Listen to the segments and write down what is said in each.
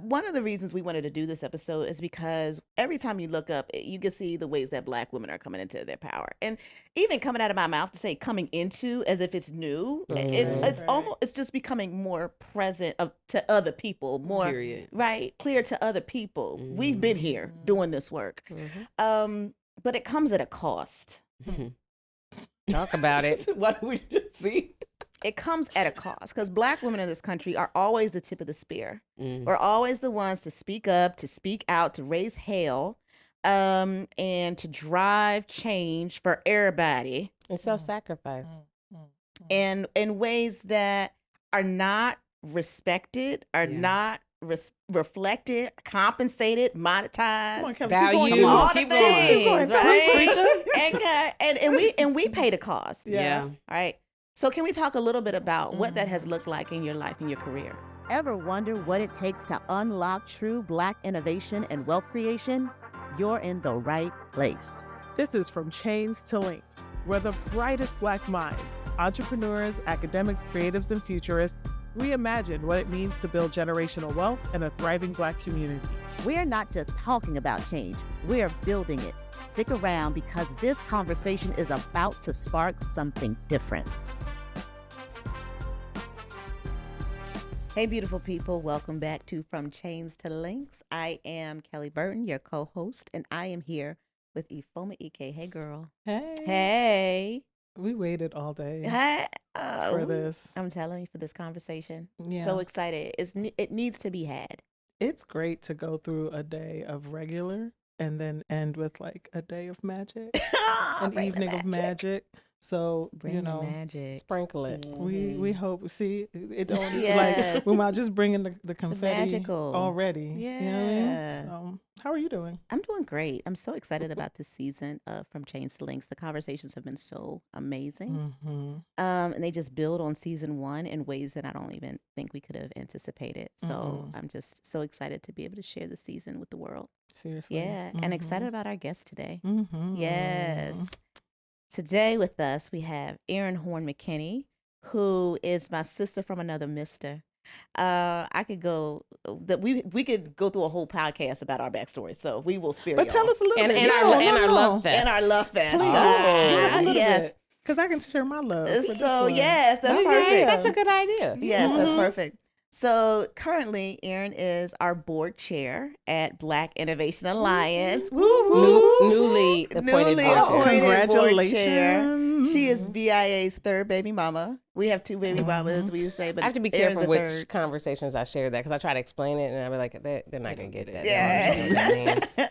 one of the reasons we wanted to do this episode is because every time you look up, you can see the ways that Black women are coming into their power, and even coming out of my mouth to say "coming into" as if it's new. It's almost, it's just becoming more present to other people, more clear to other people. We've been here doing this work, but it comes at a cost. Talk about it. What do we just see? It comes at a cost because Black women in this country are always the tip of the spear. We're always the ones to speak up, to speak out, to raise hell, and to drive change for everybody. And self-sacrifice. And in ways that are not respected, are not reflected, compensated, monetized, value, all the things, right? And we pay the cost. Yeah. All right. So can we talk a little bit about what that has looked like in your life and your career? Ever wonder what it takes to unlock true Black innovation and wealth creation? You're in the right place. This is From Chains to Links, where the brightest Black minds, entrepreneurs, academics, creatives, and futurists reimagine what it means to build generational wealth and a thriving Black community. We're not just talking about change, we're building it. Stick around because this conversation is about to spark something different. Hey, beautiful people. Welcome back to From Chains to Links. I am Kelly Burton, your co-host, and I am here with Ifeoma Ike. Hey, girl. Hey. Hey. We waited all day for this. I'm telling you, for this conversation. Yeah. So excited. It needs to be had. It's great to go through a day of regular and then end with like a day of magic, an evening of magic. So, Bring the magic. Sprinkle it. We hope, see, it don't, like, we might just bring in the confetti magical. already. Yeah. You know what I mean? So, how are you doing? I'm doing great. I'm so excited about this season of From Chains to Links. The conversations have been so amazing. And they just build on season 1 in ways that I don't even think we could have anticipated. So I'm just so excited to be able to share the season with the world. Seriously. Yeah. And excited about our guest today. Yes. Today with us, we have Erin Horne McKinney, who is my sister from another mister. I could go that we could go through a whole podcast about our backstory, so we will spare But tell us a little bit. And our love fest. And our love fest. Yes. Because I can share my love. So yes, that's perfect. That's a good idea. Yes, that's perfect. So currently, Erin is our board chair at Black Innovation Alliance. Newly appointed board chair. Congratulations. Board chair. She is BIA's third baby mama. We have 2 baby mamas, we say, but I have to be careful which conversations I share that because I try to explain it and I'll be like, they're not going to get that. Yeah.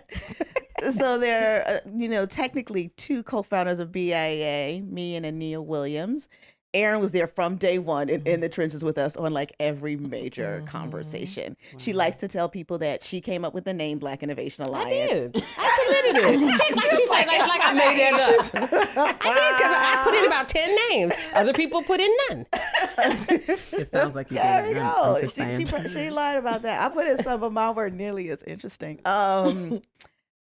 So there are, technically 2 co-founders of BIA, me and Anil Williams. Erin was there from day one in the trenches with us on like every major conversation. Wow. She likes to tell people that she came up with the name Black Innovation Alliance. I did. I submitted it. She's like I made that up. I did because I put in about 10 names. Other people put in none. It sounds like you did. There we go. She lied about that. I put in some, but mine weren't nearly as interesting.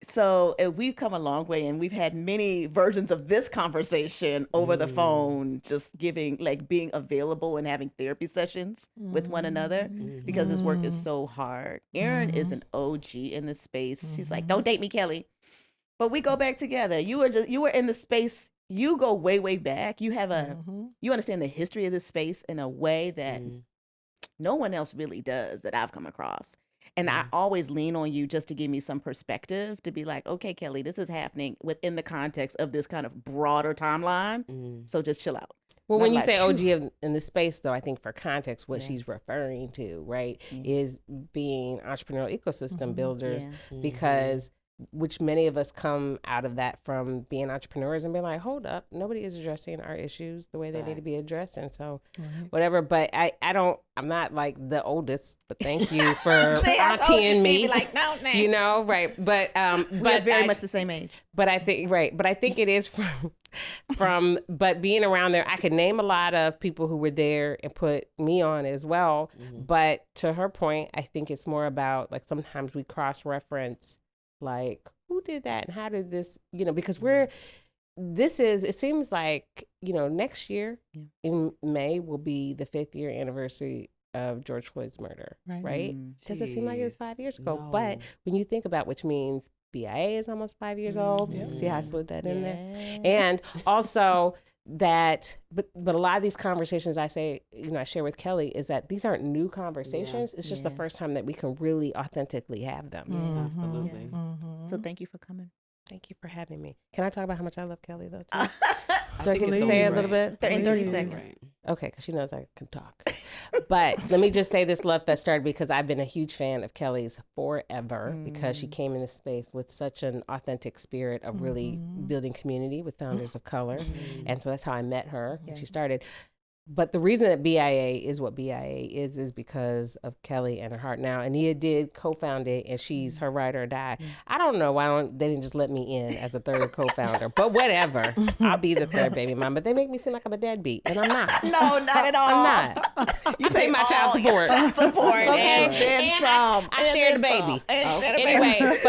So we've come a long way, and we've had many versions of this conversation over the phone, just being available and having therapy sessions with one another because this work is so hard. Erin is an OG in this space. She's like, don't date me, Kelly. But we go back together. You were in the space. You go way, way back. You have you understand the history of this space in a way that no one else really does that I've come across. And I always lean on you just to give me some perspective to be like, okay, Kelly, this is happening within the context of this kind of broader timeline. So just chill out. Well, when you say OG in the space, though, I think for context, what she's referring to, right, is being entrepreneurial ecosystem builders because which many of us come out of that from being entrepreneurs and being like, hold up, nobody is addressing our issues the way they need to be addressed. And so whatever, but I'm not like the oldest, but thank you for auntie-ing me. Like, no, right. But we're very much the same age. But I think, but I think it is from but being around there, I could name a lot of people who were there and put me on as well. But to her point, I think it's more about like sometimes we cross-reference like who did that and how did this, because it seems like, next year in May will be the 5th year anniversary of George Floyd's murder, right? Doesn't Jeez. seem like it was 5 years ago. No. But when you think about, which means BIA is almost 5 years old. See how I slid that in there? And also that, but a lot of these conversations I share with Kelly is that these aren't new conversations. It's just the first time that we can really authentically have them. Absolutely. So thank you for coming. Thank you for having me. Can I talk about how much I love Kelly, though, too? I I think can it's say a only little right. bit? In 30 seconds. Right. Okay, because she knows I can talk. But let me just say this love fest started because I've been a huge fan of Kelly's forever because she came into space with such an authentic spirit of really building community with founders of color. And so that's how I met her when she started. But the reason that BIA is what BIA is because of Kelly and her heart. Now, Ania did co-found it, and she's her ride or die. I don't know why they didn't just let me in as a third co-founder, but whatever. I'll be the third baby mom. But they make me seem like I'm a deadbeat, and I'm not. No, not at all. I'm not. You pay my child support. Child support. Okay. And then And some. I share the baby. Anyway,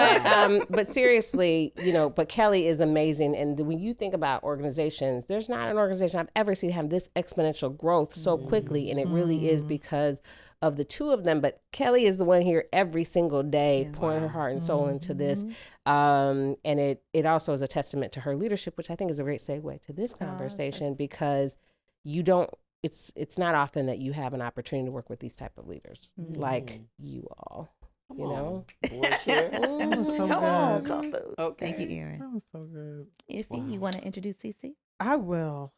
but seriously, but Kelly is amazing. And when you think about organizations, there's not an organization I've ever seen have this exponential growth so quickly, and it really is because of the two of them. But Kelly is the one here every single day pouring her heart and soul into this, and it also is a testament to her leadership, which I think is a great segue to this conversation because it's not often that you have an opportunity to work with these type of leaders like you all. Come You on. know, That was so Come on, good. come through. Okay. Thank you, Erin. That was so good. Ify, you want to introduce Cici? I will.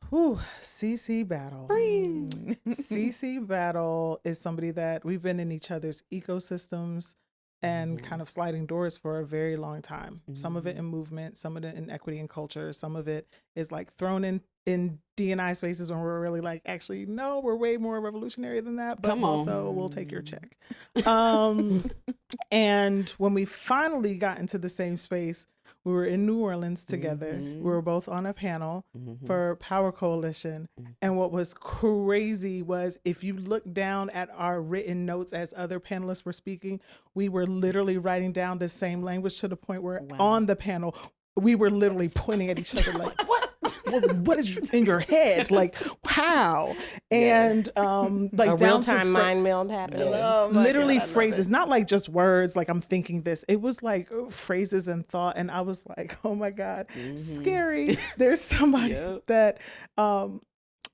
Cici Battle. Cici Battle is somebody that we've been in each other's ecosystems and kind of sliding doors for a very long time. Some of it in movement, some of it in equity and culture, some of it is like thrown in D&I spaces when we're really like, actually, no, we're way more revolutionary than that, but Come on. also we'll take your check. And when we finally got into the same space, we were in New Orleans together. We were both on a panel for Power Coalition. And what was crazy was if you look down at our written notes as other panelists were speaking, we were literally writing down the same language to the point where on the panel, we were literally pointing at each other like, what is in your head? Like, how? And like a down real-time to mind meld happening. literally phrases, not like just words, like I'm thinking this. It was like phrases and thought. And I was like, oh my God, scary. There's somebody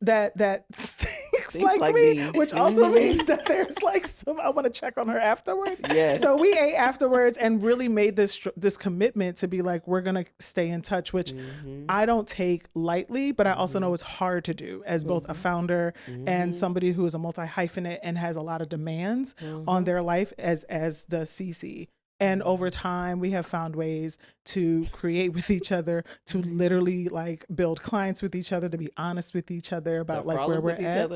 that thinks like me, which also means that there's like some, I want to check on her afterwards. Yes. So we ate afterwards and really made this commitment to be like, we're going to stay in touch, which I don't take lightly, but I also know it's hard to do as both a founder and somebody who is a multi-hyphenate and has a lot of demands on their life as does Cici. And over time, we have found ways to create with each other, to literally like build clients with each other, to be honest with each other about like where we're at,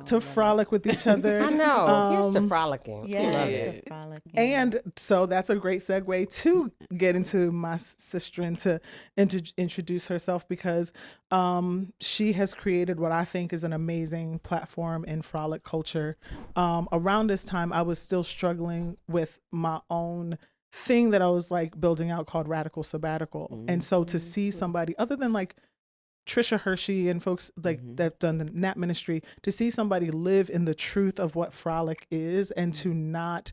to frolic with each other. I know. Here's to frolicking. Yes, Love to it. frolicking. And so that's a great segue to get into my sister and to introduce herself because she has created what I think is an amazing platform in frolic culture. Around this time, I was still struggling with my own thing that I was like building out called Radical Sabbatical. And so to see somebody other than like Trisha Hershey and folks like that have done the NAP ministry, to see somebody live in the truth of what frolic is and to not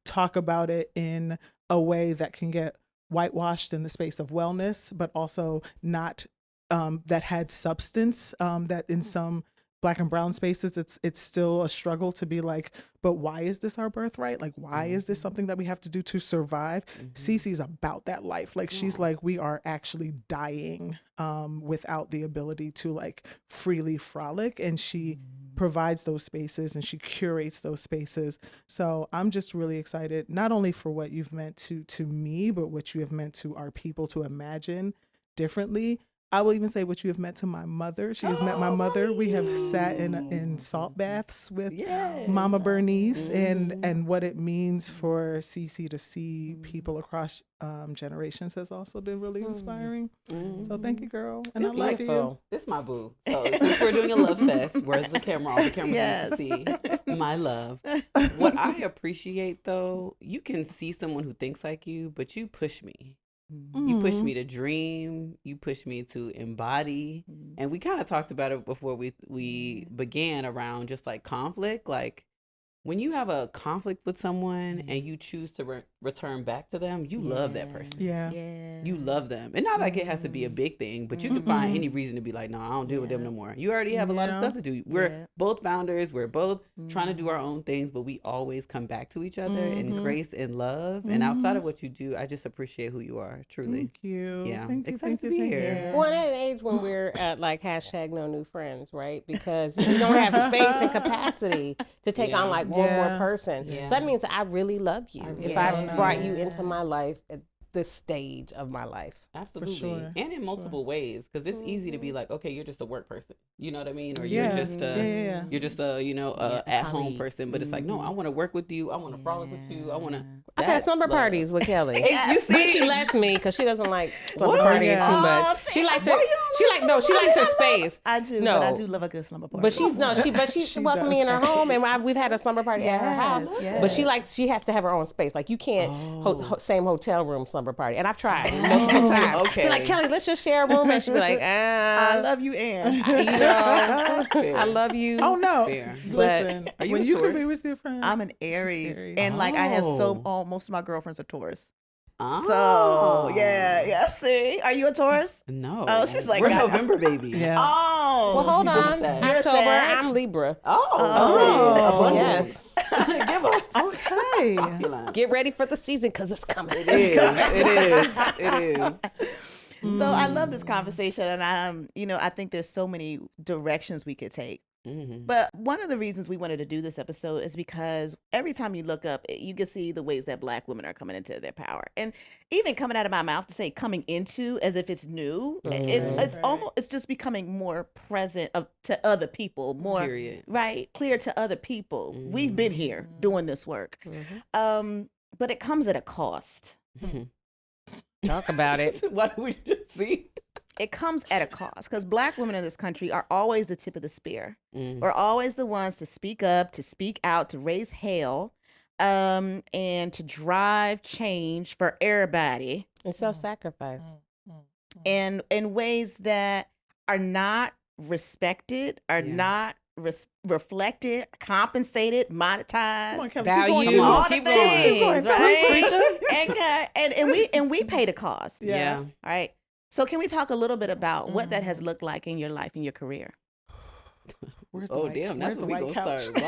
talk about it in a way that can get whitewashed in the space of wellness, but also not that had substance, that in some Black and brown spaces, it's still a struggle to be like, but why is this our birthright? Like, why is this something that we have to do to survive? Cici's about that life. Like, she's like, we are actually dying without the ability to like freely frolic. And she provides those spaces and she curates those spaces. So I'm just really excited, not only for what you've meant to me, but what you have meant to our people to imagine differently. I will even say what you have meant to my mother. She has met my mother. We have sat in salt baths with Mama Bernice and what it means for Cici to see people across generations has also been really inspiring. So thank you, girl. And I love you. This is my boo. So since we're doing a love fest, where's the camera? All the cameras need to see my love. What I appreciate though, you can see someone who thinks like you, but you push me. You push me to dream. You push me to embody. And we kind of talked about it before we began around just like conflict. Like when you have a conflict with someone and you choose to return back to them, you love that person. Yeah. You love them. And not like it has to be a big thing, but you can find any reason to be like, no, I don't deal with them no more. You already have a lot of stuff to do. We're both founders. We're both trying to do our own things, but we always come back to each other in grace and love. And outside of what you do, I just appreciate who you are, truly. Thank you. Yeah. Thank you. Excited to be here. Well, at an age when we're at like hashtag no new friends, right? Because we don't have space and capacity to take on like one more person. Yeah. So that means I really love you. If I brought you into my life at this stage of my life. Absolutely. Sure. And in multiple ways, because it's easy to be like, okay, you're just a work person. You know what I mean? Or you're just a, you're just a, you know, at-home person. But it's like, no, I want to work with you. I want to frolic with you. I want to. I've had slumber parties with Kelly. You see? But she lets me because she doesn't like slumber What? partying Yeah. too Oh, much. see, She likes her. why you don't She likes her space. I do, No. but I do love a good slumber party. But she's She welcomed me does in her home, and we've had a slumber party at her house. Yes, But she has to have her own space. Like you can't same hotel room slumber party. And I've tried multiple times. Okay. Be like, Kelly, let's just share a room, and she'd be like, I love you, Ann. you know, I love you. Oh no! Fair. Listen, Are you when a you can be Taurus? with your friends, I'm an Aries, Aries. and like I have Oh. most of my girlfriends are Taurus. Oh. So yeah. See, are you a Taurus? No. Oh, she's like, we're God. November babies. Yeah. Oh, Well, hold She's a on. Sag. You're a October, Sag? I'm Libra. Oh. Yes. Give us. okay. Get ready for the season because it's coming. It is. So I love this conversation, and I think there's so many directions we could take. Mm-hmm. But one of the reasons we wanted to do this episode is because every time you look up, you can see the ways that Black women are coming into their power, and even coming out of my mouth to say coming into as if it's new. It's almost it's just becoming more present to other people, more Period. right, clear to other people. We've been here doing this work, but it comes at a cost. Talk about it. What do we just see? It comes at a cost because Black women in this country are always the tip of the spear. Mm. We're always the ones to speak up, to speak out, to raise hell, and to drive change for everybody And self-sacrifice. and in ways that are not respected, are not reflected, compensated, monetized. Come on, Kelly, Value. keep going, all keep the going. things, Come on, right? and we pay the cost. Yeah. All right. So can we talk a little bit about what that has looked like in your life and your career? Where's the Oh, white, damn. where's That's the what we white gonna couch? start.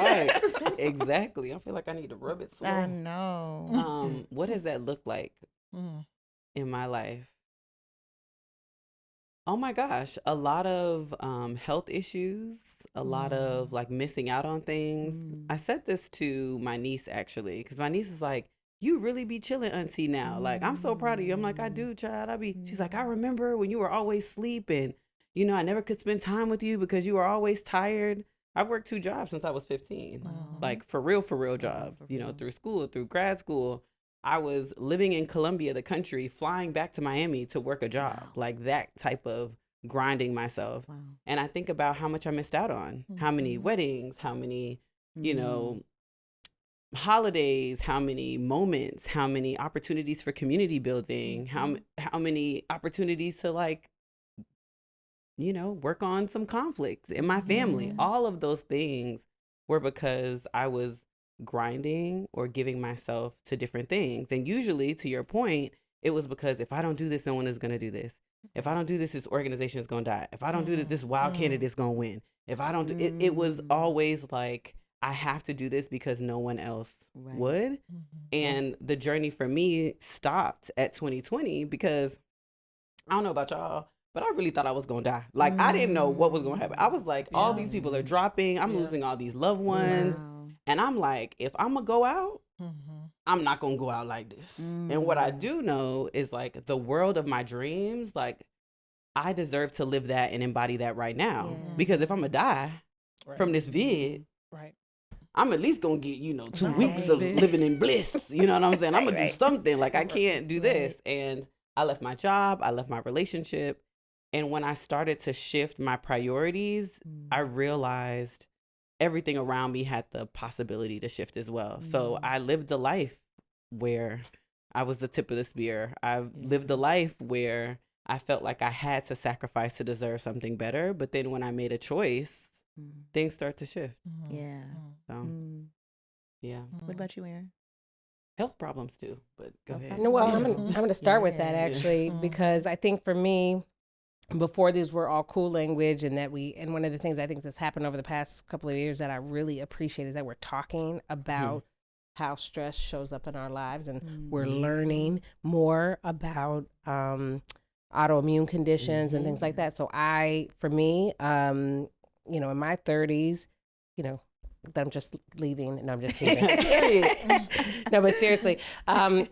Right. Exactly. I feel like I need to rub it slow. I know. What does that look like in my life? Oh my gosh, a lot of health issues, a lot of like missing out on things. I said this to my niece actually, because my niece is like, "You really be chilling, auntie, now. Like, I'm so proud of you." I'm like, "I do, child. She's like, "I remember when you were always sleeping. You know, I never could spend time with you because you were always tired." I've worked 2 jobs since I was 15, like for real jobs, you know, through school, through grad school. I was living in Colombia, the country, flying back to Miami to work a job, like that type of grinding myself. And I think about how much I missed out on, how many weddings, how many, you know, holidays, how many moments, how many opportunities for community building, how many opportunities to like, you know, work on some conflicts in my family. All of those things were because I was grinding or giving myself to different things. And usually, to your point, it was because if I don't do this, no one is going to do this. If I don't do this organization is going to die. If I don't do this wild candidate is going to win. If I don't do it was always like, I have to do this because no one else would. And the journey for me stopped at 2020 because I don't know about y'all, but I really thought I was going to die. Like, I didn't know what was going to happen. I was like, all these people are dropping. I'm losing all these loved ones. And I'm like, if I'm going to go out, I'm not going to go out like this. And what I do know is like the world of my dreams, like I deserve to live that and embody that right now. Because if I'm going to die from this vid, I'm at least going to get, you know, 2 weeks of living in bliss. You know what I'm saying? I'm going to do something. Like I can't do this. And I left my job. I left my relationship. And when I started to shift my priorities, I realized everything around me had the possibility to shift as well. So I lived a life where I was the tip of the spear. I lived a life where I felt like I had to sacrifice to deserve something better. But then when I made a choice, things start to shift. Yeah. So Yeah. What about you, Erin? Health problems too, but go ahead. No, well, I'm gonna start with that actually, because I think for me, before these were all cool language, and one of the things I think that's happened over the past couple of years that I really appreciate is that we're talking about how stress shows up in our lives, and we're learning more about autoimmune conditions and things like that. So for me, in my 30s, that I'm just leaving. No, I'm just teasing. No, but seriously,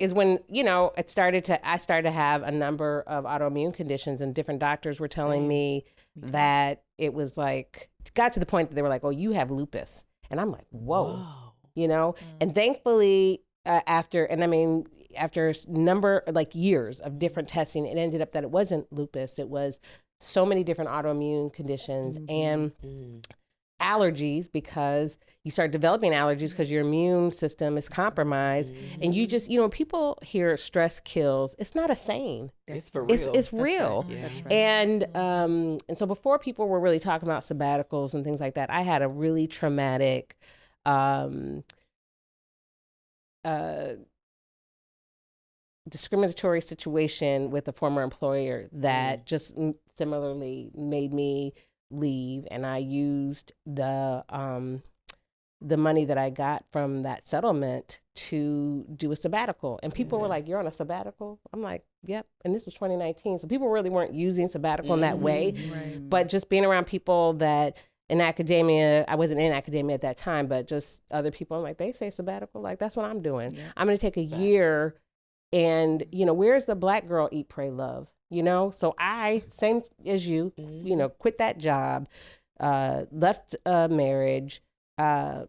is when, I started to have a number of autoimmune conditions, and different doctors were telling me that it was like, got to the point that they were like, oh, you have lupus. And I'm like, whoa. And thankfully after number, like years of different testing, it ended up that it wasn't lupus. It was so many different autoimmune conditions and allergies, because you start developing allergies because your immune system is compromised. And you just, when people hear stress kills, it's not a saying. It's for real. It's real. Right. Yeah. That's right. And so before people were really talking about sabbaticals and things like that, I had a really traumatic discriminatory situation with a former employer that just similarly made me leave, and I used the money that I got from that settlement to do a sabbatical. And people were like, "You're on a sabbatical?" I'm like, "Yep." And this was 2019, so people really weren't using sabbatical in that way. Right. But just being around people that in academia, I wasn't in academia at that time, but just other people, I'm like, they say sabbatical, like that's what I'm doing. Yeah. I'm going to take a year, and where's the Black girl eat, pray, love? So I, same as you, quit that job, left a marriage,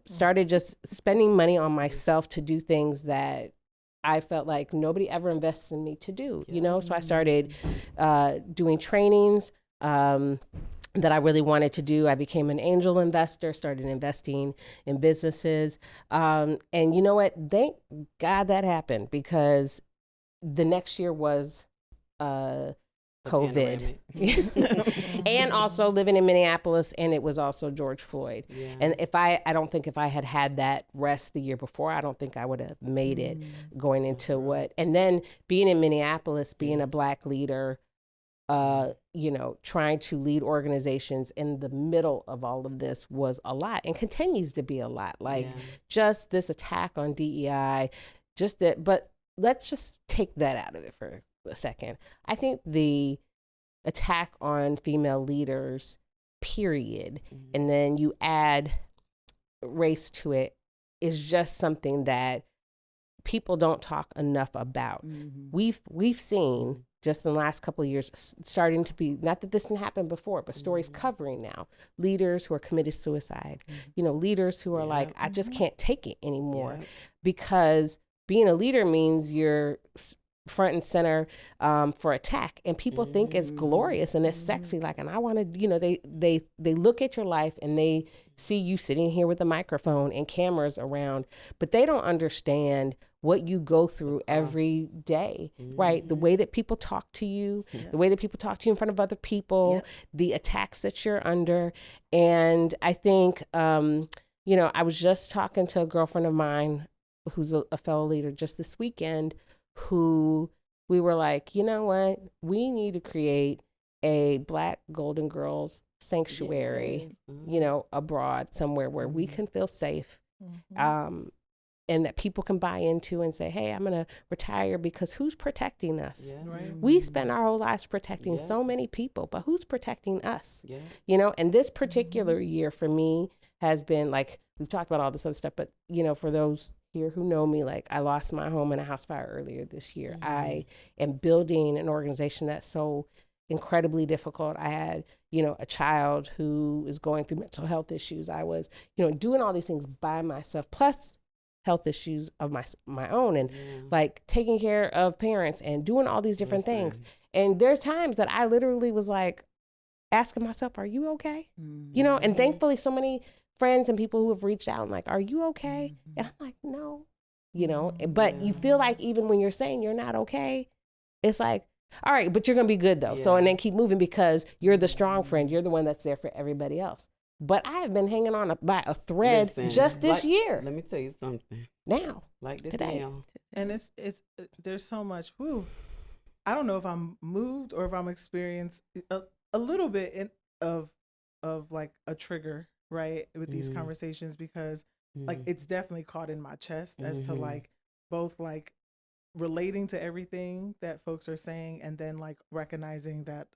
started just spending money on myself to do things that I felt like nobody ever invests in me to do, So I started doing trainings that I really wanted to do. I became an angel investor, started investing in businesses. And you know what? Thank God that happened, because the next year was COVID. And also living in Minneapolis, and it was also George Floyd. Yeah. And I don't think if I had that rest the year before, I don't think I would have made it going into and then being in Minneapolis, being a Black leader, trying to lead organizations in the middle of all of this was a lot, and continues to be a lot. Just this attack on DEI, but let's just take that out of it for a second. I think the attack on female leaders, period, and then you add race to it, is just something that people don't talk enough about. We've seen just in the last couple of years starting to be, not that this didn't happen before, but stories covering now, leaders who are committed suicide, leaders who are like, I just can't take it anymore, because being a leader means you're front and center for attack, and people think it's glorious and it's sexy, and I want to, they look at your life and they see you sitting here with a microphone and cameras around, but they don't understand what you go through every day, right? The way that people talk to you, the way that people talk to you in front of other people, the attacks that you're under. And I think, I was just talking to a girlfriend of mine who's a fellow leader just this weekend, who we were like, you know what? We need to create a Black Golden Girls sanctuary, abroad somewhere where we can feel safe. And that people can buy into and say, hey, I'm going to retire, because who's protecting us? Yeah. Right. We spend our whole lives protecting so many people, but who's protecting us? Yeah. And this particular year for me has been like, we've talked about all this other stuff, but, for those here who know me, I lost my home in a house fire earlier this year. I am building an organization that's so incredibly difficult. I had, a child who is going through mental health issues. I was, doing all these things by myself, plus health issues of my own, and taking care of parents and doing all these different things. And there's times that I literally was asking myself, are you okay? And thankfully so many friends and people who have reached out and are you okay? And I'm like, no, but you feel like even when you're saying you're not okay, it's like, all right, but you're going to be good though. So, and then keep moving, because you're the strong friend. You're the one that's there for everybody else. but I have been hanging on by a thread Listen, just this like, year. Let me tell you something. Now, Like this today. now. And it's there's so much. I don't know if I'm moved or if I'm experienced a little bit of like a trigger, right, with these conversations, because like it's definitely caught in my chest as to like both like relating to everything that folks are saying, and then like recognizing that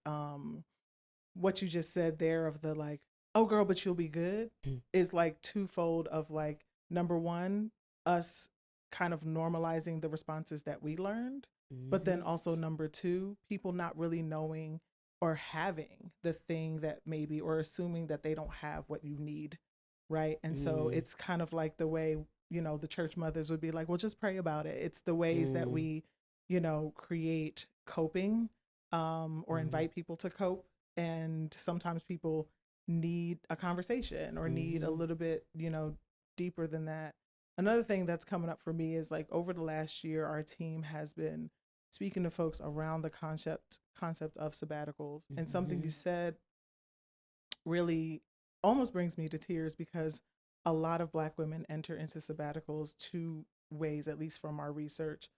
what you just said there of the like, oh girl, but you'll be good, is like twofold of like, number one, us kind of normalizing the responses that we learned, but then also number two, people not really knowing or having the thing that maybe, or assuming that they don't have what you need, right? And so it's kind of like the way, you know, the church mothers would be like, well, just pray about it. It's the ways that we, you know, create coping or invite people to cope. And sometimes people need a conversation or need a little bit, you know, deeper than that. Another thing that's coming up for me is like over the last year, our team has been speaking to folks around the concept of sabbaticals. And something you said really almost brings me to tears, because a lot of Black women enter into sabbaticals two ways, at least from our research,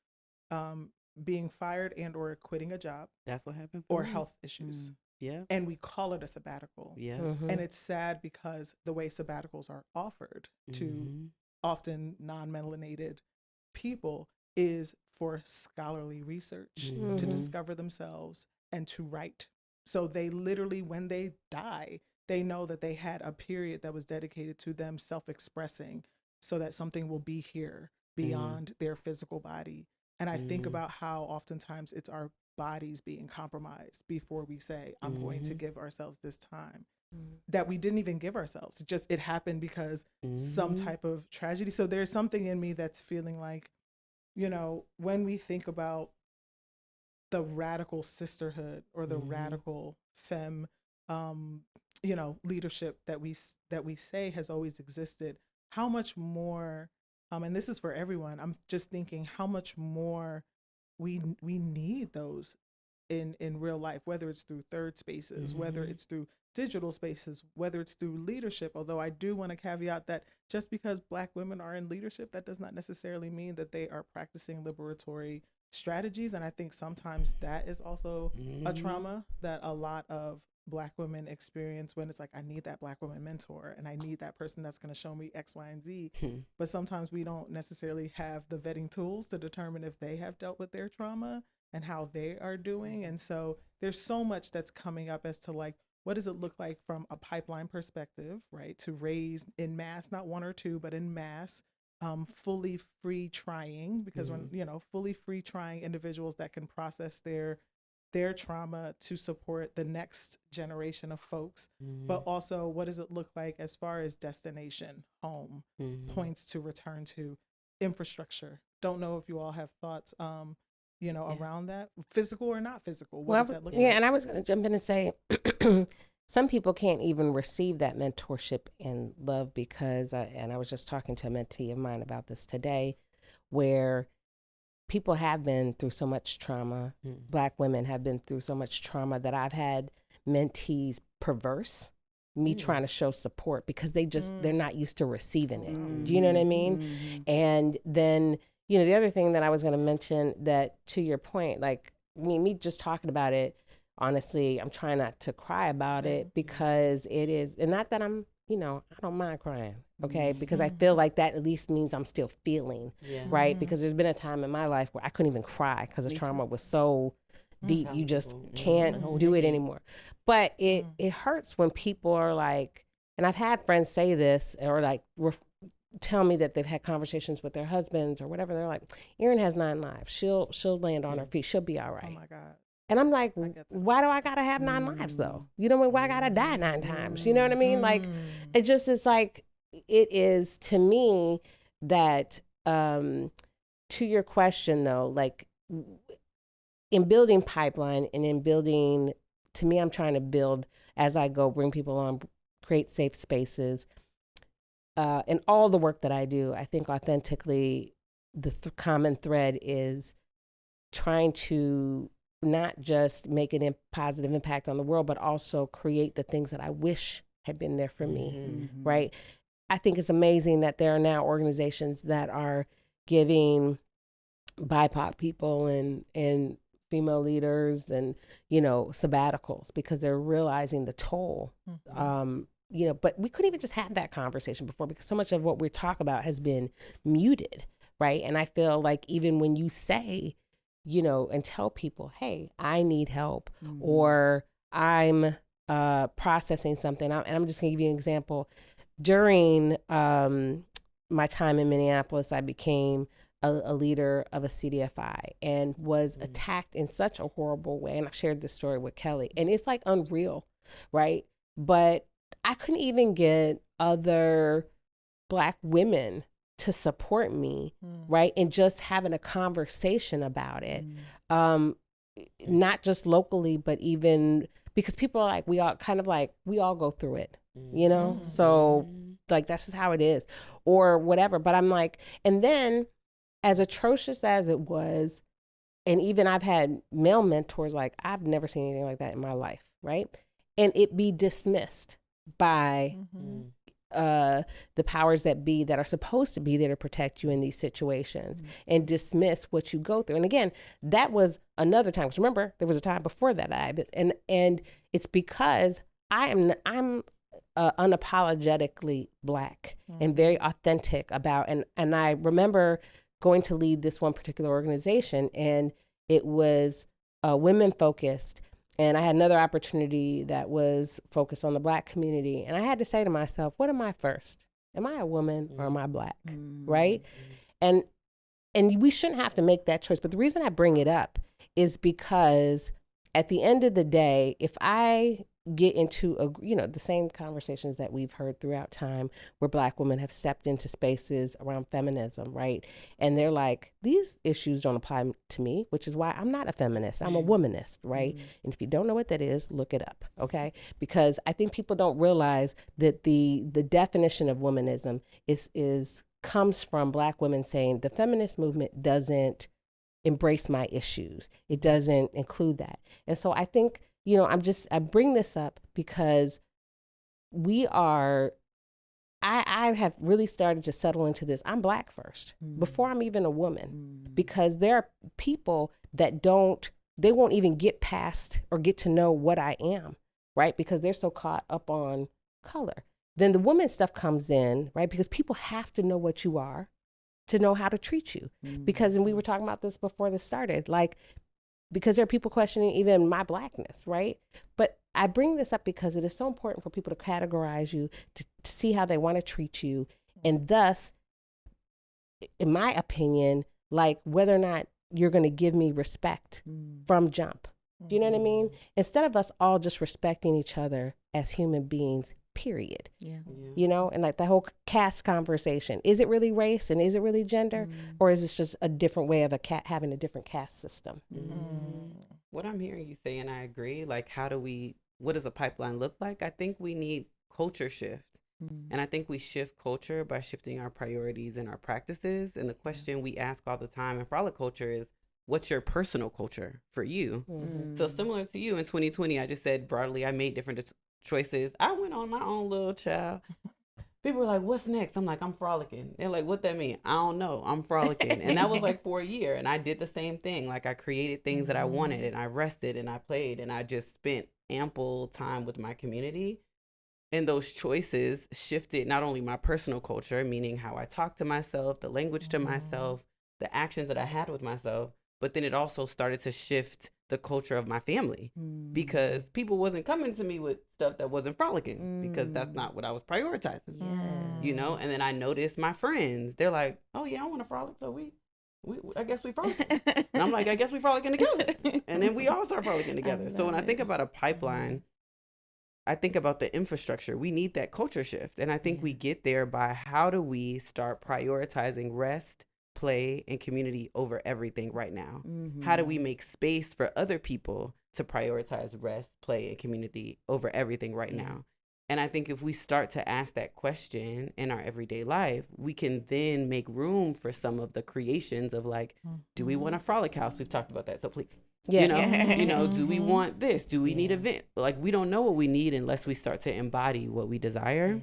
being fired and or quitting a job. That's what happened. Or health issues. Yeah. And we call it a sabbatical. Yeah. And it's sad because the way sabbaticals are offered to often non-melanated people is for scholarly research, to discover themselves and to write. So they literally, when they die, they know that they had a period that was dedicated to them self-expressing, so that something will be here beyond their physical body. And I think about how oftentimes it's our bodies being compromised before we say, I'm going to give ourselves this time, that we didn't even give ourselves. It happened because some type of tragedy. So there's something in me that's feeling like, you know, when we think about the radical sisterhood or the radical femme, you know, leadership that we say has always existed, how much more, and this is for everyone, I'm just thinking how much more we need those in real life, whether it's through third spaces, whether it's through digital spaces, whether it's through leadership. Although I do want to caveat that just because Black women are in leadership, that does not necessarily mean that they are practicing liberatory strategies. And I think sometimes that is also a trauma that a lot of Black women experience, when it's like, I need that Black woman mentor and I need that person that's going to show me X, Y, and Z. But sometimes we don't necessarily have the vetting tools to determine if they have dealt with their trauma and how they are doing. And so there's so much that's coming up as to like, what does it look like from a pipeline perspective, right? To raise in mass, not one or two, but in mass, fully free trying, because when, you know, fully free trying individuals that can process their trauma to support the next generation of folks. But also, what does it look like as far as destination, home, points to return to, infrastructure? Don't know if you all have thoughts, you know, around that, physical or not physical. What does that look like? Yeah, and I was going to jump in and say, some people can't even receive that mentorship and love because, and I was just talking to a mentee of mine about this today, where people have been through so much trauma. Black women have been through so much trauma that I've had mentees perverse me trying to show support because they're not used to receiving it. Do you know what I mean? And then, you know, the other thing that I was going to mention, that to your point, like me just talking about it, honestly, I'm trying not to cry about it because it is, and not that I'm, you know, I don't mind crying, okay? Because I feel like that at least means I'm still feeling, right? Because there's been a time in my life where I couldn't even cry because the trauma was so deep. You just can't do it anymore. But it hurts when people are like, and I've had friends say this, or like tell me that they've had conversations with their husbands or whatever. They're like, Erin has 9 lives. She'll land on her feet. She'll be all right. Oh my God. And I'm like, why do I gotta have 9 lives though? You know what I mean? Why I gotta die 9 times? You know what I mean? Like, it just is like, it is to me that, to your question though, like in building pipeline and in building, to me, I'm trying to build as I go, bring people on, create safe spaces. And all the work that I do, I think authentically, the common thread is trying to not just make a positive impact on the world, but also create the things that I wish had been there for me, right? I think it's amazing that there are now organizations that are giving BIPOC people and female leaders and, sabbaticals, because they're realizing the toll. But we couldn't even just have that conversation before, because so much of what we talk about has been muted, right? And I feel like even when you say, and tell people, hey, I need help, or I'm processing something. And I'm just going to give you an example. During my time in Minneapolis, I became a leader of a CDFI and was attacked in such a horrible way. And I've shared this story with Kelly, and it's like unreal, right? But I couldn't even get other Black women to support me, right? And just having a conversation about it, not just locally, but even because people are like, we all go through it, So like, that's just how it is or whatever. But I'm like, and then as atrocious as it was, and even I've had male mentors, like, I've never seen anything like that in my life, right? And it be dismissed by the powers that be that are supposed to be there to protect you in these situations, and dismiss what you go through. And again, that was another time. Because remember, there was a time before that and it's because I'm unapologetically Black and very authentic about, and I remember going to lead this one particular organization, and it was women focused. And I had another opportunity that was focused on the Black community. And I had to say to myself, what am I first? Am I a woman or am I Black? Right? And we shouldn't have to make that choice. But the reason I bring it up is because at the end of the day, if I get into the same conversations that we've heard throughout time, where Black women have stepped into spaces around feminism, right? And they're like, these issues don't apply to me, which is why I'm not a feminist. I'm a womanist, right? And if you don't know what that is, look it up, okay? Because I think people don't realize that the definition of womanism comes from Black women saying the feminist movement doesn't embrace my issues. It doesn't include that. And so I think, I bring this up because I have really started to settle into this. I'm Black first before I'm even a woman, because there are people that they won't even get past or get to know what I am, right? Because they're so caught up on color. Then the woman stuff comes in, right? Because people have to know what you are to know how to treat you. Because, and we were talking about this before this started, because there are people questioning even my Blackness, right? But I bring this up because it is so important for people to categorize you, to see how they want to treat you. And thus, in my opinion, like, whether or not you're going to give me respect from jump. Do you know what I mean? Instead of us all just respecting each other as human beings, period. And like the whole caste conversation, is it really race and is it really gender, or is this just a different way of having a different caste system? What I'm hearing you say, and I agree, like, what does a pipeline look like? I think we need culture shift. And I think we shift culture by shifting our priorities and our practices. And the question we ask all the time in Frolic culture is, what's your personal culture for you? So similar to you, in 2020, I just said broadly, I made different choices. I went on my own little child. People were like, what's next? I'm like, I'm frolicking. They're like, what that mean? I don't know. I'm frolicking. And that was like for a year. And I did the same thing. Like, I created things that I wanted, and I rested and I played, and I just spent ample time with my community. And those choices shifted not only my personal culture, meaning how I talk to myself, the language to myself, the actions that I had with myself, but then it also started to shift the culture of my family, because people wasn't coming to me with stuff that wasn't frolicking, because that's not what I was prioritizing, and then I noticed my friends, they're like, oh yeah, I want to frolic, so we I guess we frolicking. And I'm like, I guess we frolicking together. And then we all start frolicking together. So when I think about a pipeline, I think about the infrastructure. We need that culture shift. And I think we get there by, how do we start prioritizing rest, play, and community over everything right now? How do we make space for other people to prioritize rest, play, and community over everything right now? And I think if we start to ask that question in our everyday life, we can then make room for some of the creations of, like, do we want a frolic house? We've talked about that. So please, Yes. Do we want this? Do we need a vent? Like, we don't know what we need unless we start to embody what we desire.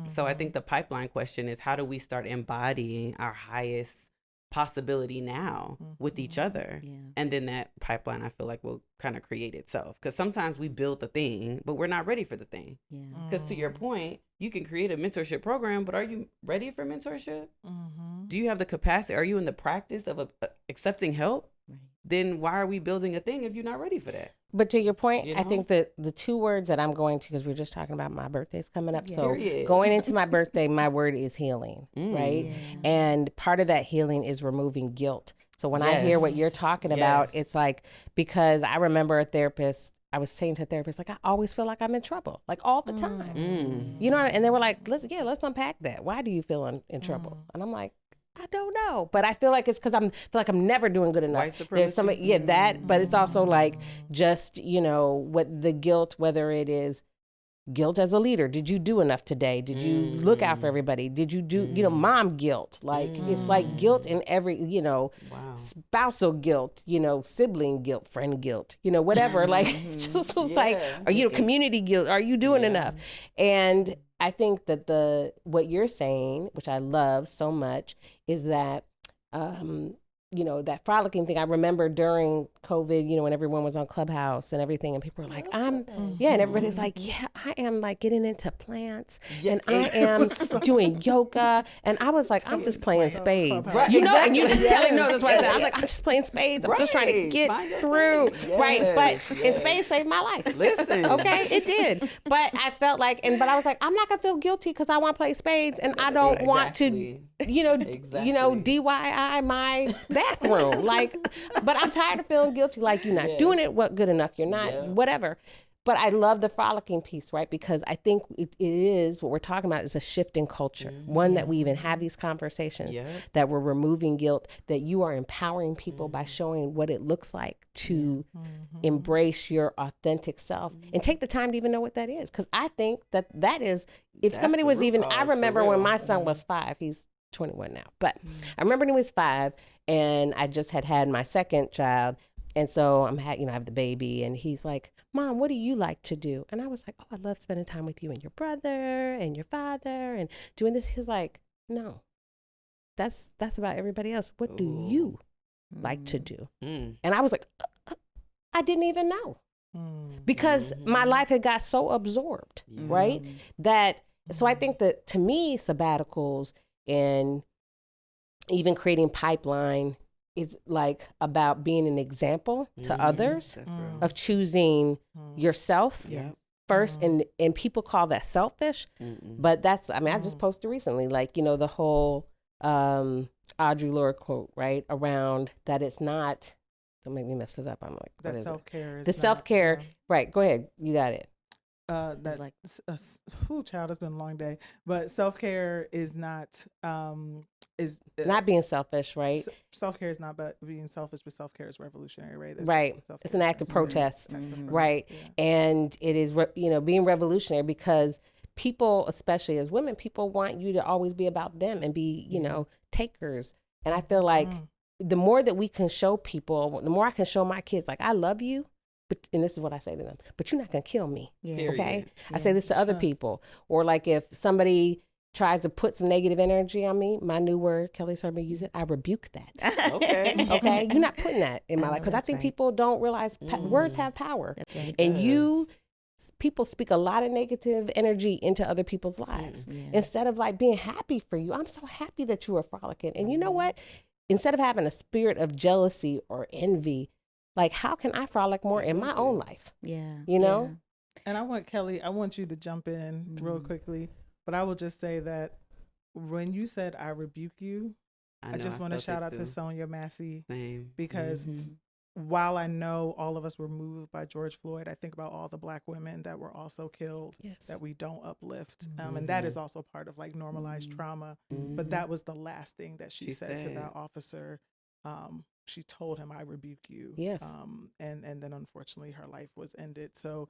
So I think the pipeline question is, how do we start embodying our highest possibility now with each other? And then that pipeline, I feel like, will kind of create itself. Because sometimes we build the thing, but we're not ready for the thing. Because to your point, you can create a mentorship program, but are you ready for mentorship? Do you have the capacity? Are you in the practice of accepting help? Then why are we building a thing if you're not ready for that? But to your point, I think that the two words that I'm going to, because we're just talking about my birthday's coming up. So going into my birthday, my word is healing, right? And part of that healing is removing guilt. So when I hear what you're talking about, it's like, because I remember a therapist, I was saying to a therapist, like, I always feel like I'm in trouble, like all the time. You know, and they were like, let's unpack that. Why do you feel in trouble? And I'm like, I don't know, but I feel like it's because I feel like I'm never doing good enough. There's somebody, that, but it's also like just, what the guilt, whether it is guilt as a leader. Did you do enough today? Did you look out for everybody? Did you do, mom guilt? Like, it's like guilt in every, spousal guilt, sibling guilt, friend guilt, whatever, like, just like, or, community guilt. Are you doing enough? And I think that what you're saying, which I love so much, is that, that frolicking thing. I remember during COVID, when everyone was on Clubhouse and everything, and people were like, and everybody's like, I am like getting into plants, and I am doing yoga, and I was like, I'm just playing spades, Right. and you didn't tell me, no, that's what I said. I'm like, I'm just playing spades. I'm just trying to get through, right? But and spades saved my life. Listen, okay, it did. But I felt like, but I was like, I'm not gonna feel guilty because I want to play spades, and I don't want to, DIY my bathroom, like. But I'm tired of feeling guilty, like you're not doing it good enough, you're not whatever. But I love the frolicking piece, right? Because I think it is, what we're talking about is a shift in culture. One, that we even have these conversations, that we're removing guilt, that you are empowering people by showing what it looks like to embrace your authentic self and take the time to even know what that is. Because I think that is, if that's somebody was even, I remember when my son Mm-hmm. was 5, he's 21 now, but I remember when he was 5 and I just had my second child. And so I have the baby, and he's like, Mom, what do you like to do? And I was like, oh, I love spending time with you and your brother and your father and doing this. He's like, no, that's about everybody else. What do you like to do? And I was like, I didn't even know, because my life had got so absorbed, right? So I think that, to me, sabbaticals and even creating pipeline is like about being an example to others of choosing yourself first. And people call that selfish, but that's, I just posted recently, like, the whole Audre Lorde quote, right? Around that it's not, don't make me mess it up. I'm like, what that is self-care it? The self-care, right. Go ahead. You got it. That like, child, it's been a long day, but self-care is not not being selfish, right? Self-care is not about being selfish, but self-care is revolutionary, right? Right. It's an act of protest, right? And it is, being revolutionary, because people, especially as women, people want you to always be about them and be, takers. And I feel like the more that we can show people, the more I can show my kids, like, I love you. But, and this is what I say to them, but you're not going to kill me. Okay. I say this to other people. Or like, if somebody tries to put some negative energy on me, my new word, Kelly's heard me use it, I rebuke that. Okay. You're not putting that in my life. Because I think people don't realize words have power. That's right. And people speak a lot of negative energy into other people's lives. Instead of like being happy for you. I'm so happy that you are frolicking. And you know what? Instead of having a spirit of jealousy or envy, like, how can I frolic more in my own life? And I want Kelly, I want you to jump in real quickly, but I will just say that when you said I rebuke you, I just want to shout out to Sonia Massey, because while I know all of us were moved by George Floyd, I think about all the Black women that were also killed that we don't uplift. And that is also part of like normalized trauma. But that was the last thing that she said to that officer. She told him, I rebuke you. And then unfortunately her life was ended. So,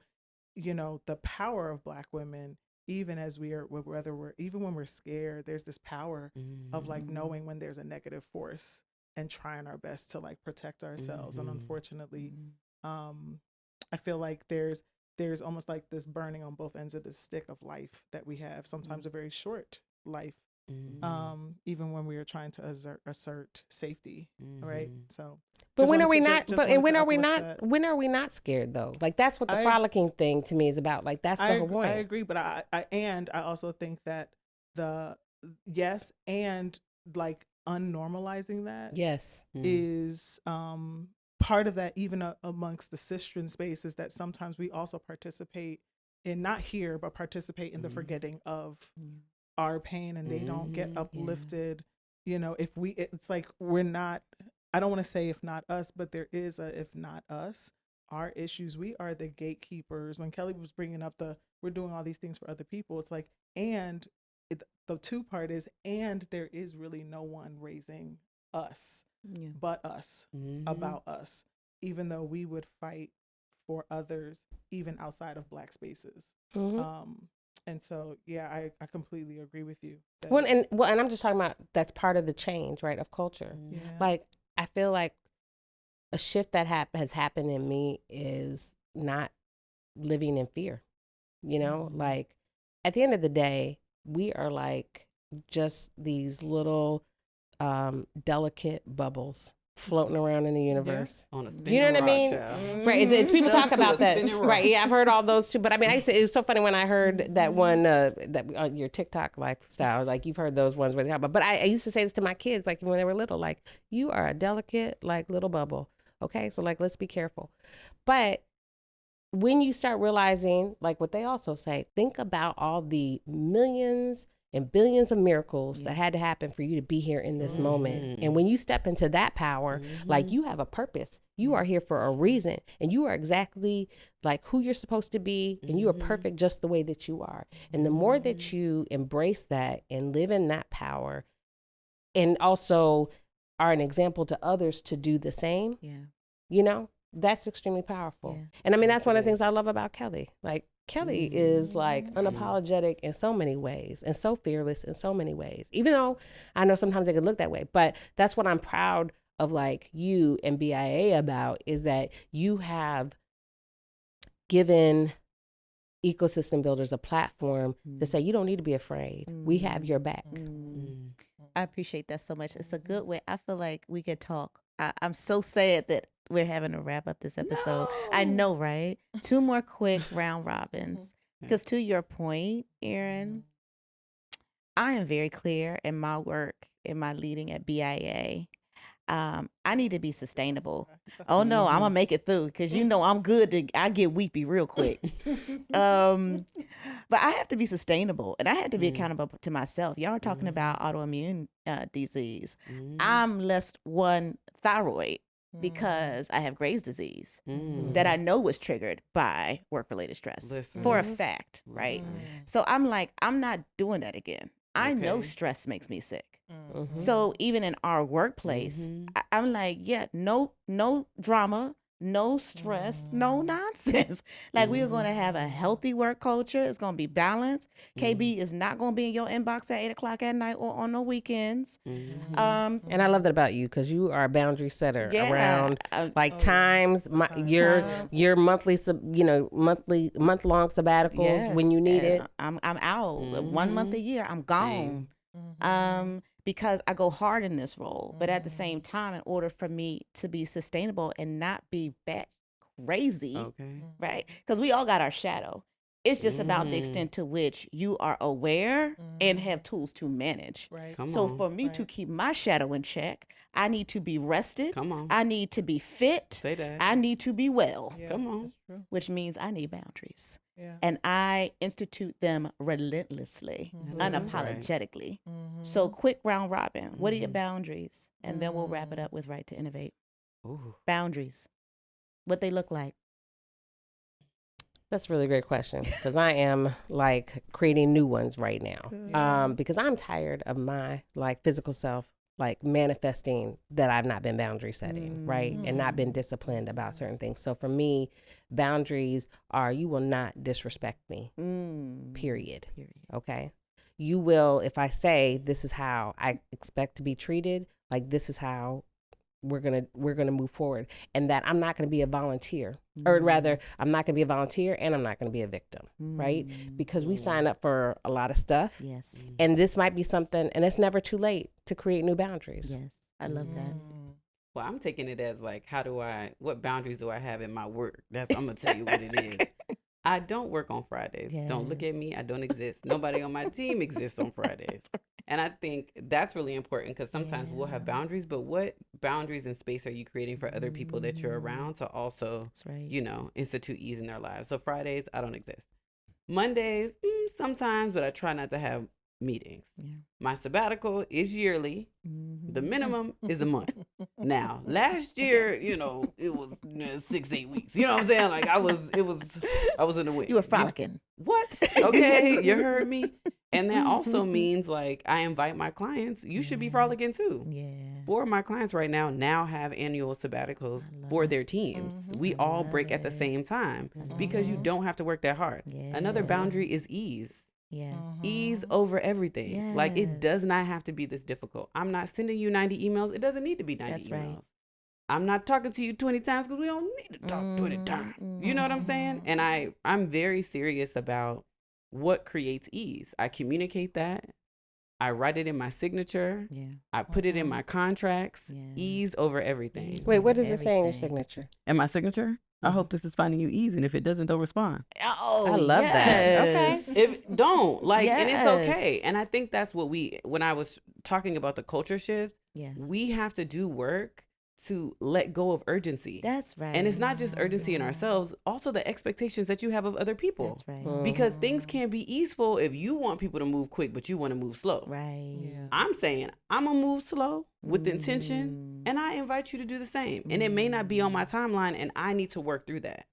the power of Black women, even as even when we're scared, there's this power of like knowing when there's a negative force and trying our best to like protect ourselves. And unfortunately, I feel like there's almost like this burning on both ends of the stick of life that we have, sometimes a very short life, even when we are trying to assert safety, right? So, but when are we not? But and when are we not? That. When are we not scared though? Like that's what the frolicking thing to me is about. Like that's the whole point. I agree, but I also think that and like unnormalizing that is part of that, even amongst the cisgender spaces, that sometimes we also participate in, not here, but participate in the forgetting of our pain, and they don't get uplifted. You know, it's like we're not, I don't want to say if not us, but there is a if not us, our issues. We are the gatekeepers. When Kelly was bringing up we're doing all these things for other people, it's like, and the two part is, and there is really no one raising us but us, about us, even though we would fight for others even outside of Black spaces. And so I completely agree with you. And I'm just talking about that's part of the change, right, of culture. Like I feel like a shift that has happened in me is not living in fear. You know, like at the end of the day, we are like just these little delicate bubbles floating around in the universe. On a do you know what I mean? Right. It's people talk about that. Right. Yeah, I've heard all those too. But I mean, it was so funny when I heard that one, that your TikTok lifestyle, like you've heard those ones where they talk about. But I used to say this to my kids, like when they were little, like you are a delicate, like little bubble. Okay. So like, let's be careful. But when you start realizing, like what they also say, think about all the millions and billions of miracles that had to happen for you to be here in this moment. And when you step into that power, like you have a purpose. You are here for a reason, and you are exactly like who you're supposed to be, and you are perfect just the way that you are. And the more that you embrace that and live in that power, and also are an example to others to do the same, you know, that's extremely powerful. And I mean, that's one of the things I love about Kelly. Like, Kelly is like unapologetic in so many ways and so fearless in so many ways, even though I know sometimes it could look that way. But that's what I'm proud of, like you and BIA about, is that you have given ecosystem builders a platform to say, you don't need to be afraid. We have your back. I appreciate that so much. It's a good way. I feel like we could talk. I'm so sad that we're having to wrap up this episode. No. I know, right? 2 more quick round robins. Because to your point, Erin, I am very clear in my work, in my leading at BIA. I need to be sustainable. Oh no, I'm gonna make it through, because you know I'm good. I get weepy real quick. But I have to be sustainable, and I have to be accountable to myself. Y'all are talking about autoimmune disease. I'm less one thyroid because I have Graves' disease that I know was triggered by work-related stress for a fact, right? So I'm like, I'm not doing that again. I know stress makes me sick. So even in our workplace, I'm like, no drama, no stress, no nonsense. Like we are going to have a healthy work culture. It's going to be balanced. KB is not going to be in your inbox at 8:00 at night or on the weekends. And I love that about you, because you are a boundary setter around like times, your monthly, month-long sabbaticals when you need it. I'm out 1 month a year. I'm gone. Because I go hard in this role, but at the same time, in order for me to be sustainable and not be back crazy, right? Because we all got our shadow. It's just about the extent to which you are aware and have tools to manage. Right. So for me to keep my shadow in check, I need to be rested. I need to be fit. Say that. I need to be well. Yeah, which means I need boundaries. And I institute them relentlessly, unapologetically. So quick round robin. What are your boundaries? And then we'll wrap it up with Right to Innovate. Boundaries. What they look like. That's a really great question, because I am like creating new ones right now. Because I'm tired of my like physical self like manifesting that I've not been boundary setting, right? And not been disciplined about certain things. So for me, boundaries are, you will not disrespect me, period. Okay? You will, if I say this is how I expect to be treated, like this is how we're gonna move forward, and that I'm not gonna be a volunteer, or rather, I'm not gonna be a volunteer, and I'm not gonna be a victim, right? Because we sign up for a lot of stuff, Yes. and this might be something, and it's never too late to create new boundaries. Yes. I love that. Well, I'm taking it as like, what boundaries do I have in my work? I'm gonna tell you what it is. I don't work on Fridays. Don't look at me. I don't exist. Nobody on my team exists on Fridays. And I think that's really important, because sometimes we'll have boundaries, but what boundaries and space are you creating for other people that you're around to also, institute ease in their lives? So Fridays, I don't exist. Mondays, sometimes, but I try not to have meetings. My sabbatical is yearly. The minimum is a month. Now, last year, it was 6-8 weeks. You know what I'm saying? Like I was in the wind. You were frolicking. What? Okay, you heard me. And that also means, like, I invite my clients. You should be frolicking too. Yeah. 4 of my clients right now have annual sabbaticals for their teams. We all break at the same time because you don't have to work that hard. Another boundary is ease. Yes. Ease over everything. Like, it does not have to be this difficult. I'm not sending you 90 emails. It doesn't need to be 90 emails. Right. I'm not talking to you 20 times because we don't need to talk 20 times. You know what I'm saying? And I'm very serious about what creates ease. I communicate that. I write it in my signature. I put it in my contracts. Ease over everything. Wait, what does it say in your signature? And my signature? I hope this is finding you ease, and if it doesn't, don't respond. Oh, I love that. Okay. If don't and it's okay. And I think that's what when I was talking about the culture shift, we have to do work to let go of urgency. That's right. And it's not just urgency in ourselves, also the expectations that you have of other people. That's right. Because things can be easeful if you want people to move quick, but you want to move slow. Right. Yeah. I'm saying I'm going to move slow with intention, and I invite you to do the same. And it may not be on my timeline, and I need to work through that.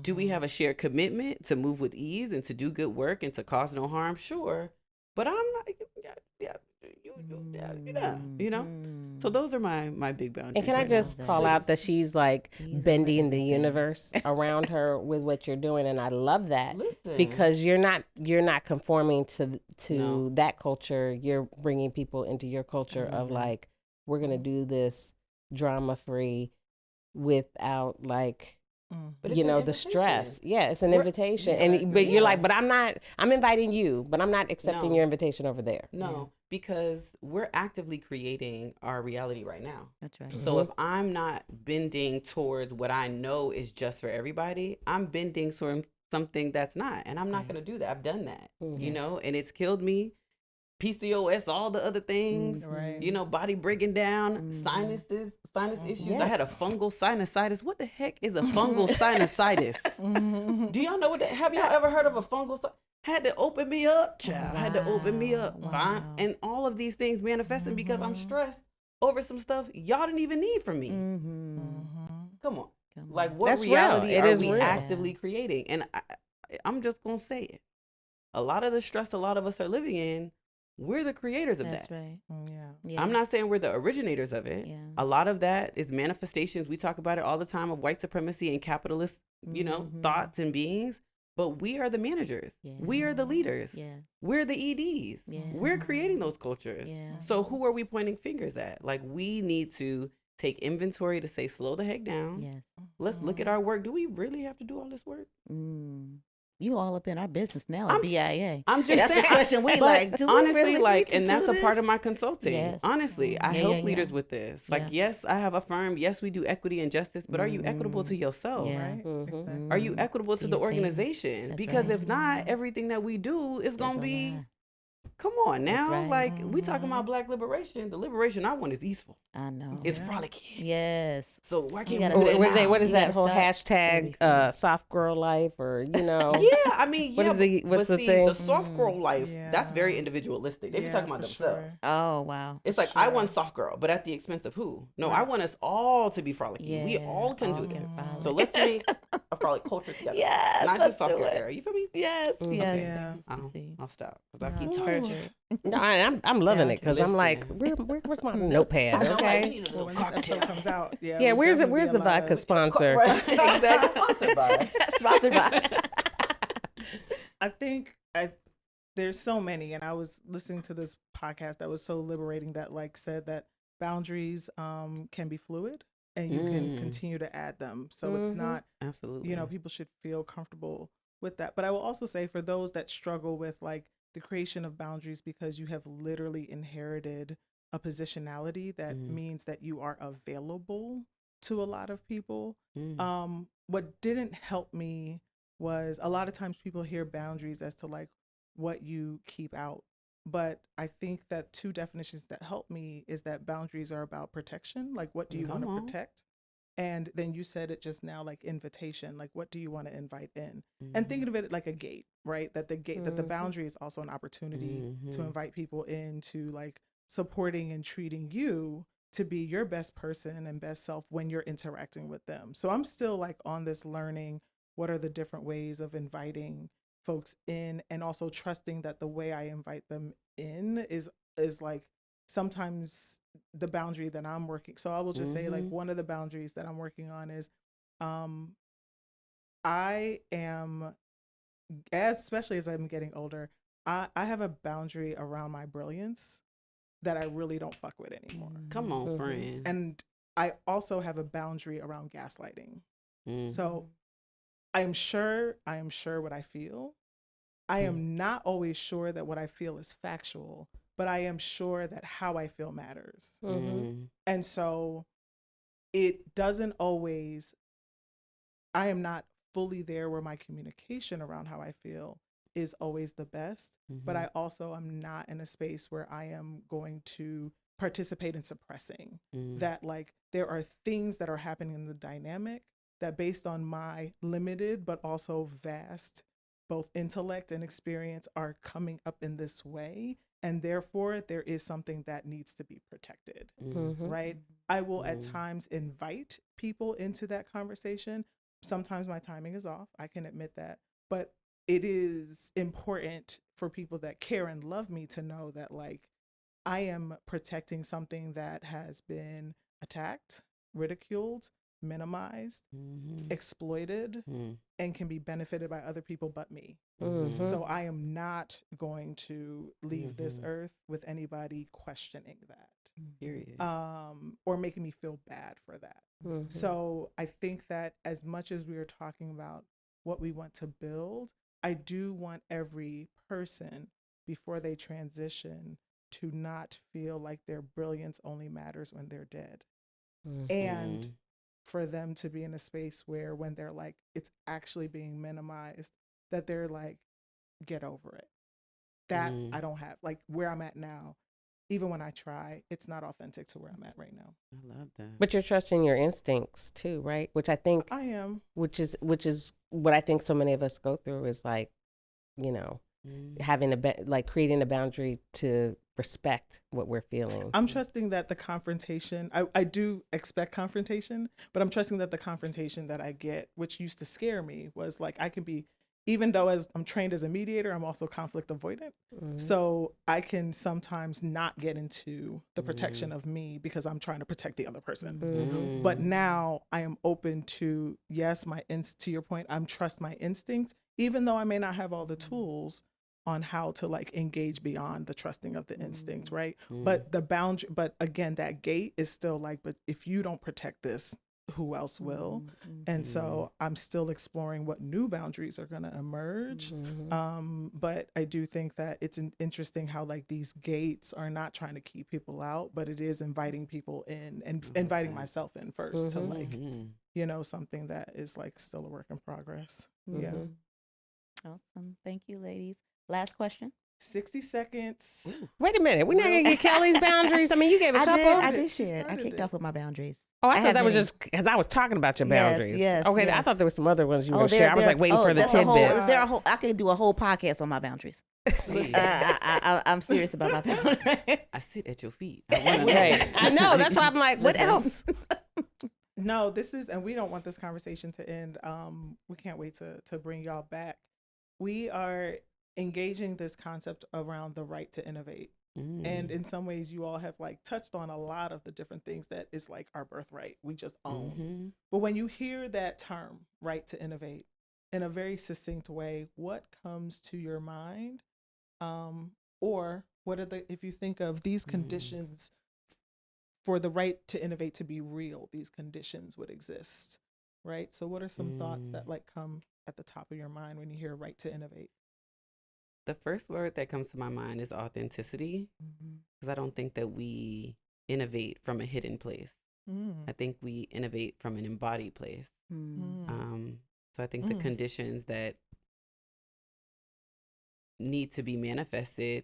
Do we have a shared commitment to move with ease and to do good work and to cause no harm? Sure. But I'm not, So those are my big boundaries. And can I just call out that she's like bending the universe around her with what you're doing, and I love that. Listen. Because you're not conforming to that culture. You're bringing people into your culture of like, we're gonna do this drama free without like. But the stress. Yeah, it's an invitation. But you're like, but I'm inviting you, but I'm not accepting your invitation over there. No, because we're actively creating our reality right now. That's right. So if I'm not bending towards what I know is just for everybody, I'm bending towards something that's not. And I'm not going to do that. I've done that, and it's killed me. PCOS, all the other things, body breaking down, sinus issues. Yes. I had a fungal sinusitis. What the heck is a fungal sinusitis? Do y'all know have y'all ever heard of a fungal Had to open me up, child. Had to open me up. Wow. And all of these things manifesting because I'm stressed over some stuff y'all didn't even need from me. Come on. Like, what That's reality real. are we actively creating? And I'm just going to say it. A lot of the stress a lot of us are living in, we're the creators of that. That's right. Yeah. I'm not saying we're the originators of it. Yeah. A lot of that is manifestations. We talk about it all the time of white supremacy and capitalist, thoughts and beings. But we are the managers. Yeah. We are the leaders. Yeah. We're the EDs. Yeah. We're creating those cultures. Yeah. So who are we pointing fingers at? Like, we need to take inventory to say, slow the heck down. Yes. Let's look at our work. Do we really have to do all this work? You all up in our business now at BIA. I'm just that's saying. The question we like. Do honestly, we really like, need to and that's do a this? part of my consulting. Yes. Honestly, I help leaders with this. Like, yes, I have a firm. Yes, we do equity and justice. But are you equitable to yourself? Right. Exactly. Are you equitable to the organization? That's because right. if not, everything that we do is gonna be. Come on now, right. Like, we talking about Black liberation. The liberation I want is easeful. I know. It's frolicking. Yes. So why can't gotta we do that now? What is that whole start hashtag soft girl life, or Yeah, I mean, what's the thing? The soft girl life, that's very individualistic. They be talking about themselves. Sure. Oh, wow. It's like, I want soft girl, but at the expense of who? No, I want us all to be frolicking. Yeah, We all can do all this. can frolic. So let's make a frolic culture together. Yes, Not let's just soft do girl it. era. You feel me? Yes, yes. Yeah. I'll stop. Because I keep No. talking. No, I'm loving it because I'm like, where's my notepad? Okay. Well, when this episode comes out, Yeah, where's the vodka sponsor? Exactly. Sponsored by. Sponsored by. I think there's so many, and I was listening to this podcast that was so liberating that like said that boundaries can be fluid, and you can continue to add them. So it's not, absolutely, people should feel comfortable with that. But I will also say, for those that struggle with like the creation of boundaries because you have literally inherited a positionality that means that you are available to a lot of people. What didn't help me was a lot of times people hear boundaries as to like what you keep out. But I think that two definitions that help me is that boundaries are about protection. Like, what do you want to protect? And then you said it just now, like invitation, like what do you want to invite in? And thinking of it like a gate, right? That the gate, that the boundary is also an opportunity to invite people into like supporting and treating you to be your best person and best self when you're interacting with them. So I'm still like on this learning, what are the different ways of inviting folks in, and also trusting that the way I invite them in is like sometimes the boundary that I'm working. So I will just say like one of the boundaries that I'm working on is I am, especially as I'm getting older, I have a boundary around my brilliance that I really don't fuck with anymore. Come on, friend. And I also have a boundary around gaslighting. So I am sure what I feel. I am not always sure that what I feel is factual, but I am sure that how I feel matters. And so it doesn't always, I am not fully there where my communication around how I feel is always the best, but I also am not in a space where I am going to participate in suppressing that. Like, there are things that are happening in the dynamic that, based on my limited but also vast both intellect and experience, are coming up in this way, and therefore there is something that needs to be protected. Right? I will at times invite people into that conversation. Sometimes my timing is off, I can admit that, but it is important for people that care and love me to know that like I am protecting something that has been attacked, ridiculed, minimized, exploited, and can be benefited by other people but me. So I am not going to leave this earth with anybody questioning that. Period. Or making me feel bad for that. So I think that as much as we are talking about what we want to build, I do want every person, before they transition, to not feel like their brilliance only matters when they're dead. And for them to be in a space where when they're like, it's actually being minimized, that they're like, get over it. That I don't have, like where I'm at now, even when I try, it's not authentic to where I'm at right now. I love that. But you're trusting your instincts too, right? Which I think I am. Which is what I think so many of us go through, is like, you know, having like creating a boundary to respect what we're feeling. I'm trusting that the confrontation, I do expect confrontation, but I'm trusting that the confrontation that I get, which used to scare me, was like, I can be, even though as I'm trained as a mediator, I'm also conflict avoidant. So I can sometimes not get into the protection of me because I'm trying to protect the other person. But now I am open to, yes, to your point, I'm trust my instinct, even though I may not have all the tools on how to like engage beyond the trusting of the instinct, right? But the boundary, but again, that gate is still like, but if you don't protect this, who else will? And so I'm still exploring what new boundaries are going to emerge. But I do think that it's interesting how like these gates are not trying to keep people out, but it is inviting people in, and inviting myself in first to like, you know, something that is like still a work in progress. Yeah. Awesome. Thank you, ladies. Last question. 60 seconds. Wait a minute. We're not going to get Kelly's boundaries. I mean, you gave a couple. I did share. I kicked off with my boundaries. Oh, I thought that was just because I was talking about your boundaries. Yes. Okay, I thought there was some other ones you were going to share. I was like waiting for the tidbits. I could do a whole podcast on my boundaries. I'm serious about my boundaries. I sit at your feet. I know. That's why I'm like, what else? No, this is, and we don't want this conversation to end. We can't wait to bring y'all back. We are engaging this concept around the right to innovate. And in some ways you all have like touched on a lot of the different things that is like our birthright, we just own. But when you hear that term, right to innovate, in a very succinct way, what comes to your mind? Or what are if you think of these conditions for the right to innovate to be real, these conditions would exist, right? So what are some thoughts that like come at the top of your mind when you hear right to innovate? The first word that comes to my mind is authenticity, because I don't think that we innovate from a hidden place. I think we innovate from an embodied place. So I think the conditions that need to be manifested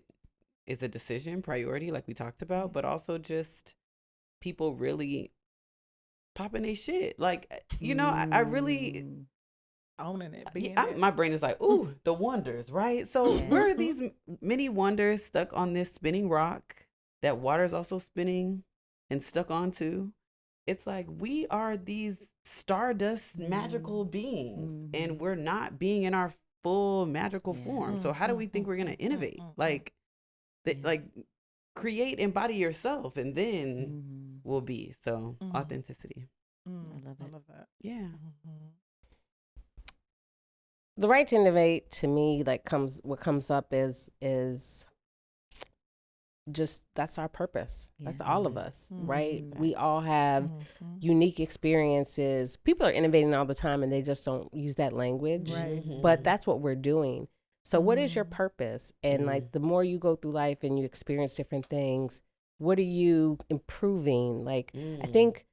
is a decision, priority, like we talked about, but also just people really popping their shit. Like, you know, I really owning it. My brain is like, ooh, the wonders, right? So where are these many wonders stuck on this spinning rock that water's also spinning and stuck onto? It's like we are these stardust magical beings, and we're not being in our full magical form. So how do we think we're going to innovate? Like, like create, embody yourself, and then we'll be. So authenticity. I love it. I love that. Yeah. The right to innovate to me, like what comes up is just that's our purpose. That's all of us, right? We all have unique experiences. People are innovating all the time and they just don't use that language, but that's what we're doing. So what is your purpose? And like the more you go through life and you experience different things, what are you improving? Like I think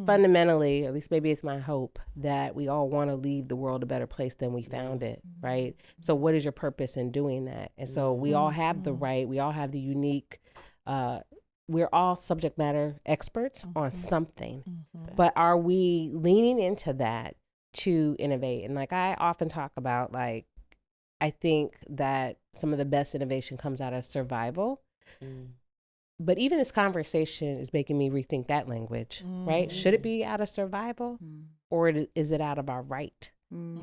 fundamentally, or at least maybe it's my hope, that we all want to leave the world a better place than we found it, right? So what is your purpose in doing that? And so we all have the right, we all have the unique, we're all subject matter experts on something, but are we leaning into that to innovate? And like I often talk about, like, I think that some of the best innovation comes out of survival. But even this conversation is making me rethink that language, right? Should it be out of survival, or is it out of our right?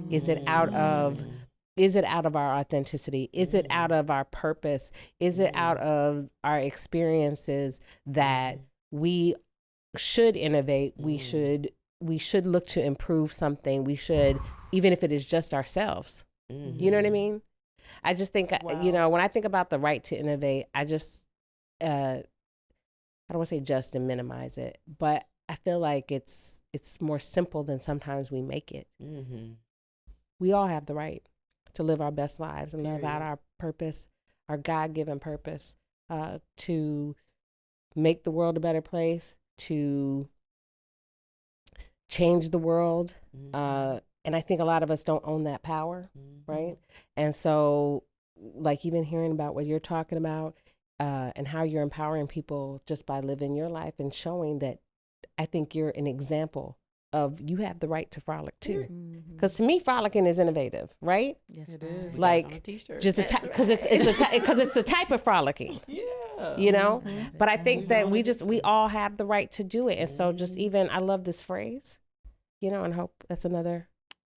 Is it out of our authenticity? Is it out of our purpose? Is it out of our experiences that we should innovate? We should look to improve something. We should, even if it is just ourselves. You know what I mean? I just think, you know, when I think about the right to innovate, I just, I don't want to say just and minimize it, but I feel like it's more simple than sometimes we make it. We all have the right to live our best lives and live out our purpose, our God-given purpose, to make the world a better place, to change the world. And I think a lot of us don't own that power, right? And so, like, even hearing about what you're talking about, and how you're empowering people just by living your life and showing that, I think you're an example of you have the right to frolic too. Because to me, frolicking is innovative, right? Yes, it is. Like just the because it's the type of frolicking. You know. But I think that we all have the right to do it, and so just even I love this phrase, you know, and hope that's another.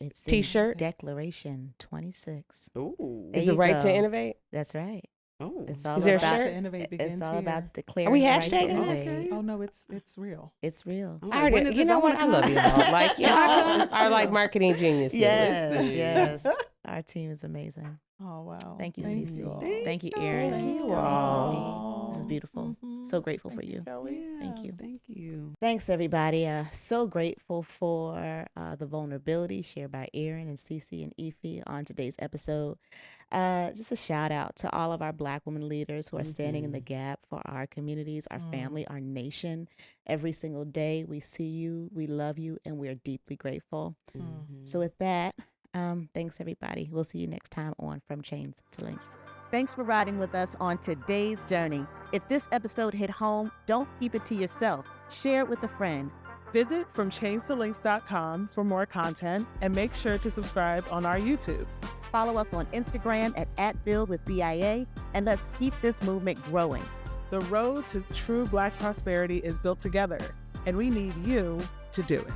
It's T-shirt. Declaration 26. Ooh. Is the right to innovate? That's right. Oh, It's all Is there a about shirt? To innovate begins it's all here. about declaring. Are we the right to hashtagging innovate. this? Oh no, it's real. It's real. I already, you know what? I love you all. Like, you know, our like marketing geniuses. Yes. Our team is amazing. Oh wow. Thank you, Thank Cici. you all. Thank you, Erin. Thank you all. This is beautiful. So grateful for you. Kelly. Thank you. Thank you. Thanks, everybody. So grateful for the vulnerability shared by Erin and Cici and Ife on today's episode. Just a shout out to all of our Black women leaders who are standing in the gap for our communities, our family, our nation. Every single day, we see you, we love you, and we are deeply grateful. So with that, thanks, everybody. We'll see you next time on From Chains to Links. Thanks for riding with us on today's journey. If this episode hit home, don't keep it to yourself. Share it with a friend. Visit FromChainsToLinks.com for more content and make sure to subscribe on our YouTube. Follow us on Instagram at @BuildWithBIA, and let's keep this movement growing. The road to true Black prosperity is built together, and we need you to do it.